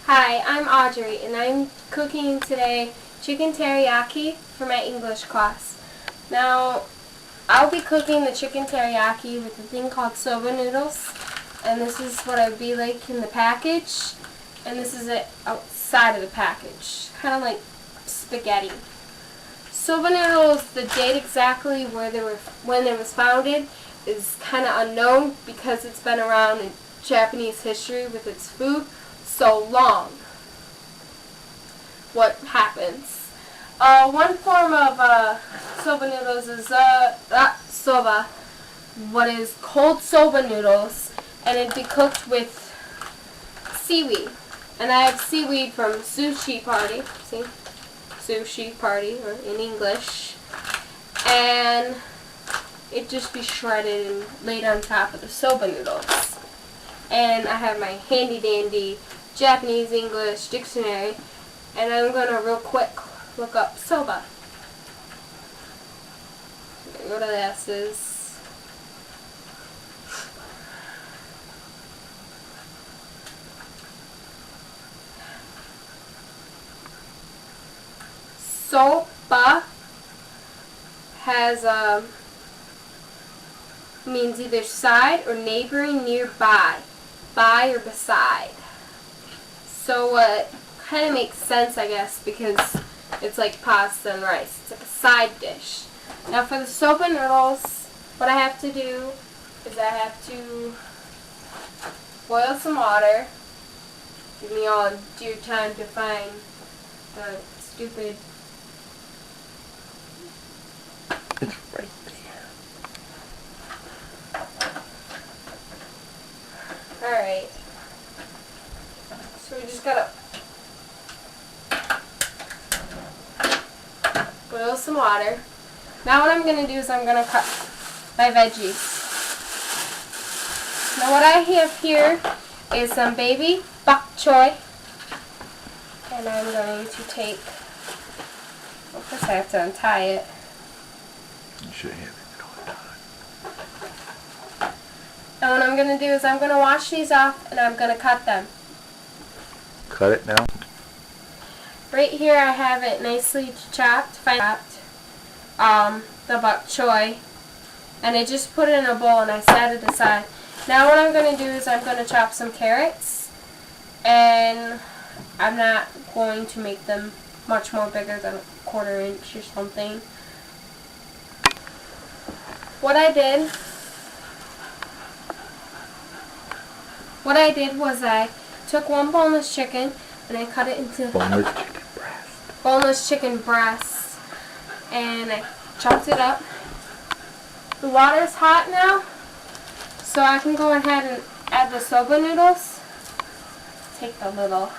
Hi, I'm Audrey, and I'm cooking today chicken teriyaki for my English class. Now, I'll be cooking the chicken teriyaki with a thing called soba noodles, and this is what it would be like in the package, and this is it outside of the package, kind of like spaghetti. Soba noodles, the date exactly when it was founded is kind of unknown because it's been around in Japanese history with its food so long. What happens? One form of soba noodles is soba, what is cold soba noodles, and it'd be cooked with seaweed. And I have seaweed from sushi party, see? Sushi party, or in English. And it'd just be shredded and laid on top of the soba noodles. And I have my handy dandy Japanese English dictionary, and I'm going to real quick look up soba. So go to the S's. Soba has means either side or neighboring, nearby, by or beside. So it kind of makes sense, I guess, because it's like pasta and rice. It's like a side dish. Now for the soba noodles, what I have to do is I have to boil some water. Give me all due time to find the stupid... It's right there. Alright. So we just gotta boil some water. Now what I'm gonna do is I'm gonna cut my veggies. Now what I have here is some baby bok choy, and I'm going to take. Well, first I have to untie it. You should have it all the time. And what I'm gonna do is I'm gonna wash these off and I'm gonna cut them. Cut it now. Right here I have it nicely chopped, fine chopped, the bok choy, and I just put it in a bowl and I set it aside. Now what I'm going to do is I'm going to chop some carrots, and I'm not going to make them much more bigger than a 1/4 inch or something. What I did was I took one boneless chicken and I cut it into boneless chicken breasts, and I chopped it up. The water's hot now, so I can go ahead and add the soba noodles. Take the little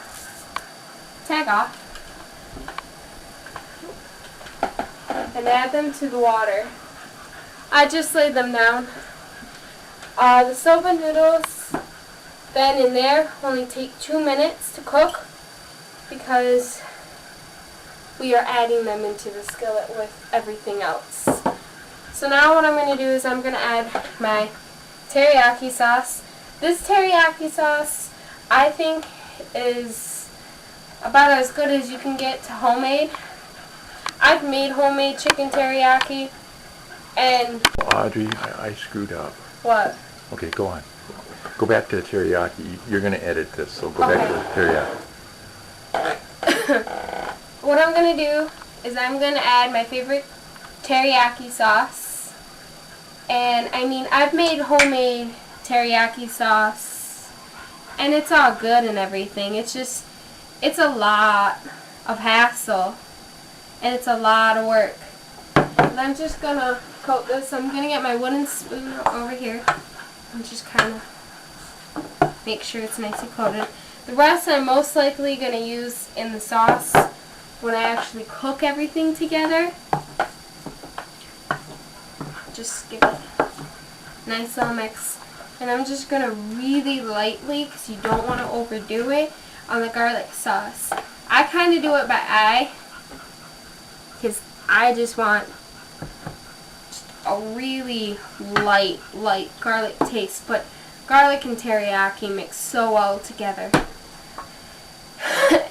tag off and add them to the water. I just laid them down. The soba noodles then in there only take 2 minutes to cook because we are adding them into the skillet with everything else. So now what I'm going to do is I'm going to add my teriyaki sauce. This teriyaki sauce I think is about as good as you can get to homemade. I've made homemade chicken teriyaki, and... Audrey, I screwed up. What? Okay, go on. Go back to the teriyaki. You're going to edit this, so go back to the teriyaki. What I'm going to do is I'm going to add my favorite teriyaki sauce. And I mean, I've made homemade teriyaki sauce, and it's all good and everything. It's just, it's a lot of hassle, and it's a lot of work. And I'm just going to coat this. I'm going to get my wooden spoon over here and just kind of make sure it's nicely coated. The rest I'm most likely going to use in the sauce when I actually cook everything together. Just give it a nice little mix. And I'm just going to really lightly, because you don't want to overdo it, on the garlic sauce. I kind of do it by eye, because I just want a really light garlic taste. But garlic and teriyaki mix so well together.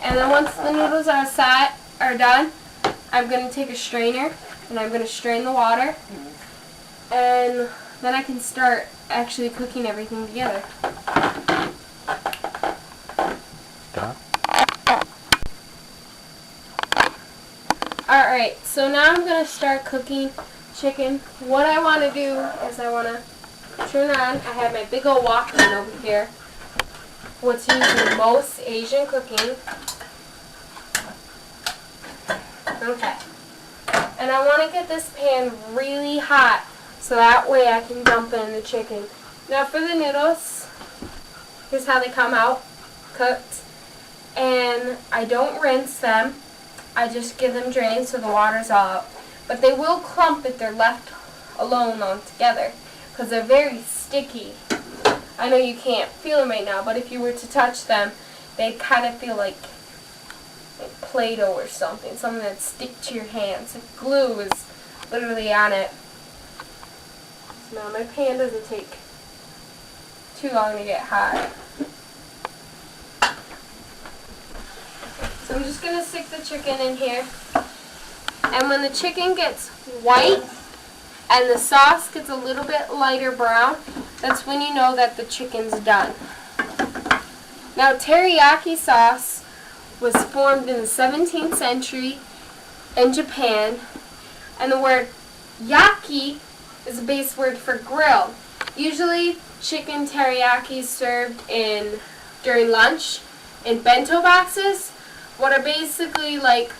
And then once the noodles are done, I'm going to take a strainer and I'm going to strain the water. And then I can start actually cooking everything together. Stop. Alright, so now I'm going to start cooking chicken. What I want to do is I want to turn on, I have my big old Walkman over here, what's used in most Asian cooking. Okay. And I want to get this pan really hot so that way I can dump in the chicken. Now for the noodles, here's how they come out, cooked. And I don't rinse them. I just give them drained so the water's all out. But they will clump if they're left alone on together because they're very sticky. I know you can't feel them right now, but if you were to touch them, they kind of feel like Play-Doh or something that stick to your hands. Like glue is literally on it. So now my pan doesn't take too long to get hot. So I'm just going to stick the chicken in here. And when the chicken gets white and the sauce gets a little bit lighter brown, that's when you know that the chicken's done. Now teriyaki sauce was formed in the 17th century in Japan, and the word yaki is a base word for grill. Usually chicken teriyaki is served during lunch in bento boxes, what are basically like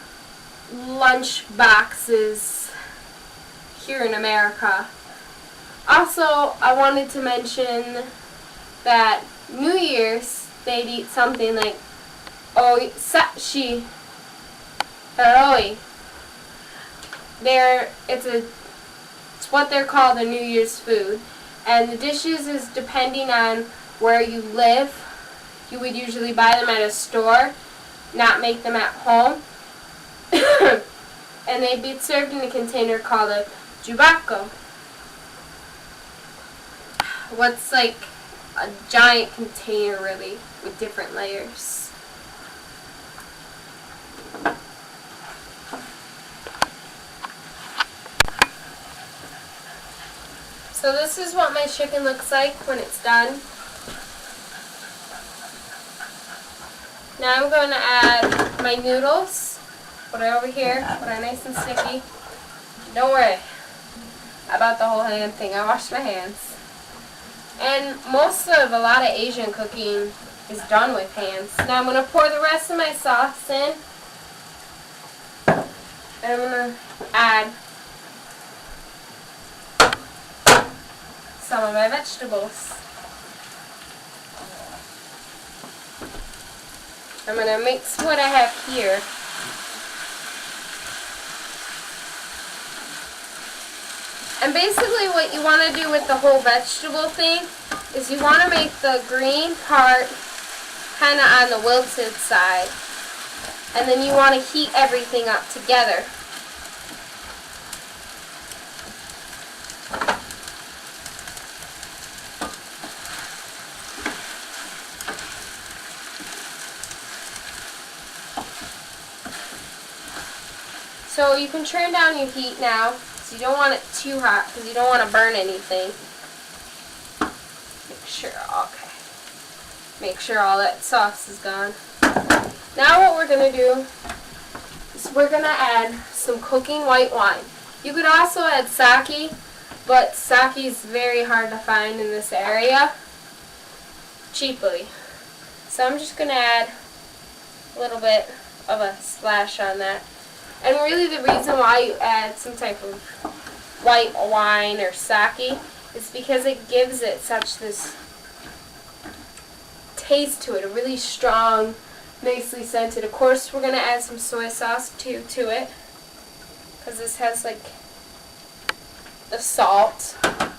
lunch boxes here in America. Also, I wanted to mention that New Year's they'd eat something like sashi aroi. It's what they're called, the New Year's food. And the dishes is depending on where you live. You would usually buy them at a store, not make them at home. And they'd be served in a container called a jubako. What's like a giant container really with different layers. So this is what my chicken looks like when it's done. Now I'm going to add my noodles. Put it over here. Put it nice and sticky. Don't worry about the whole hand thing. I washed my hands. And a lot of Asian cooking is done with hands. Now I'm going to pour the rest of my sauce in. And I'm going to add some of my vegetables. I'm going to mix what I have here. And basically what you want to do with the whole vegetable thing is you want to make the green part kind of on the wilted side. And then you want to heat everything up together. So you can turn down your heat now, so you don't want it too hot because you don't want to burn anything. Make sure all that sauce is gone. Now what we're going to do is we're going to add some cooking white wine. You could also add sake, but sake is very hard to find in this area cheaply. So I'm just going to add a little bit of a splash on that. And really the reason why you add some type of white wine or sake is because it gives it such this taste to it, a really strong, nicely scented. Of course we're going to add some soy sauce to it because this has like the salt. I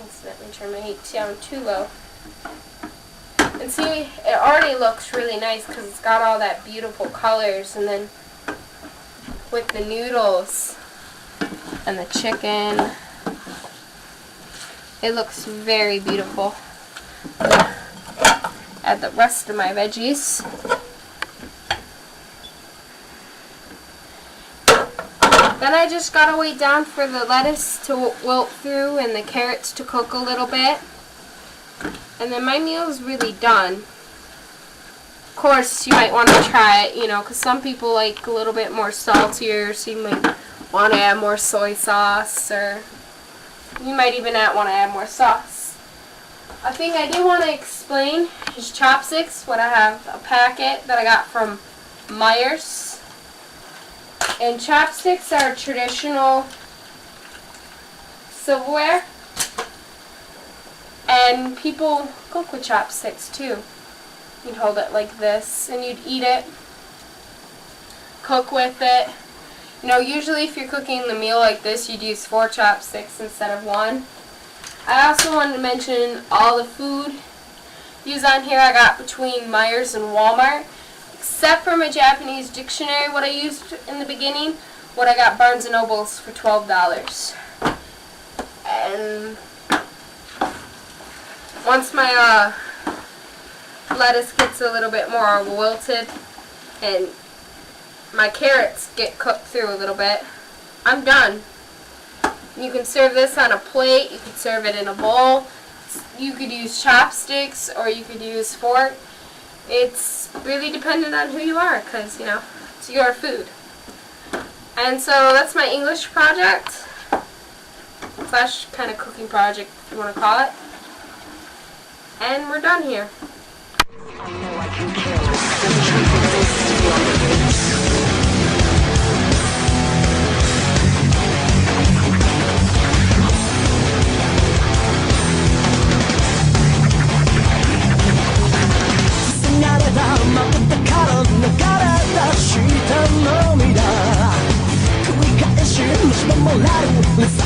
accidentally turned my heat down too low. And see, it already looks really nice because it's got all that beautiful colors, and then with the noodles and the chicken, it looks very beautiful. add the rest of my veggies. Then I just gotta wait down for the lettuce to wilt through and the carrots to cook a little bit. And then my meal is really done. Of course, you might want to try it, you know, because some people like a little bit more saltier, so you might want to add more soy sauce, or you might even not want to add more sauce. A thing I do want to explain is chopsticks. What I have a packet that I got from Myers. And chopsticks are traditional silverware. And people cook with chopsticks too. You'd hold it like this and you'd eat it, cook with it. You know, usually if you're cooking the meal like this, you'd use 4 chopsticks instead of 1. I also wanted to mention all the food used on here I got between Myers and Walmart. Except for my Japanese dictionary, what I used in the beginning, what I got Barnes & Noble's for $12. And once my lettuce gets a little bit more wilted and my carrots get cooked through a little bit, I'm done. You can serve this on a plate, you could serve it in a bowl, you could use chopsticks or you could use fork. It's really dependent on who you are, because, you know, it's your food. And so that's my English project, slash kind of cooking project if you want to call it. And we're done here. Let's